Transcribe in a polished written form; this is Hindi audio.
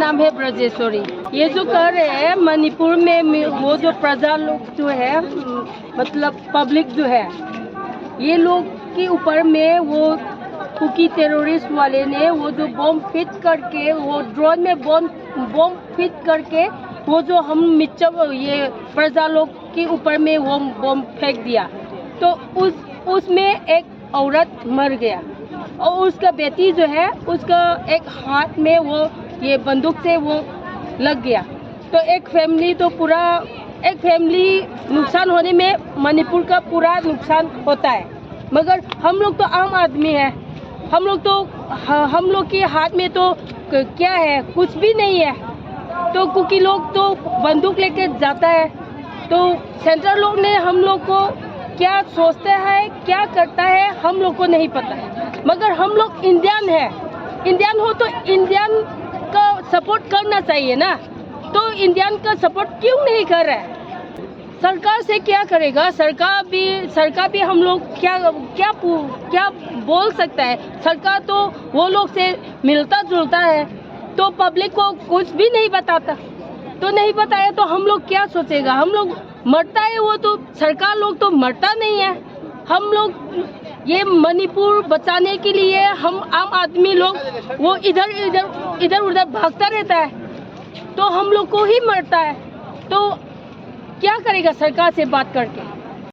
नाम है ब्रजेश्वरी। ये जो कर रहे हैं मणिपुर में, वो जो प्रजा लोग जो है, मतलब पब्लिक जो है, ये लोग के ऊपर में वो कुकी टेररिस्ट वाले ने वो जो बॉम्ब फिट करके, वो ड्रोन में बॉम्ब फिट करके वो जो हम ये प्रजा लोग के ऊपर में वो बॉम्ब फेंक दिया। तो उसमें एक औरत मर गया और उसका बेटी जो है, उसका एक हाथ में वो ये बंदूक से वो लग गया। तो एक फैमिली नुकसान होने में मणिपुर का पूरा नुकसान होता है। मगर हम लोग तो आम आदमी है, हम लोग के हाथ में तो क्या है, कुछ भी नहीं है। तो कुकी लोग तो बंदूक लेके जाता है। तो सेंट्रल लोग ने हम लोग को क्या सोचता है, क्या करता है, हम लोग को नहीं पता है। मगर हम लोग इंडियन है, इंडियन हो तो इंडियन का सपोर्ट करना चाहिए ना। तो इंडियन का सपोर्ट क्यों नहीं कर रहा है? सरकार से क्या करेगा? सरकार भी हम लोग क्या बोल सकता है? सरकार तो वो लोग से मिलता जुलता है, तो पब्लिक को कुछ भी नहीं बताता। तो नहीं बताया तो हम लोग क्या सोचेगा? हम लोग मरता है, वो तो सरकार लोग तो मरता नहीं है। हम लोग ये मणिपुर बचाने के लिए हम आम आदमी लोग वो इधर उधर भागता रहता है, तो हम लोग को ही मरता है। तो क्या करेगा सरकार से बात करके?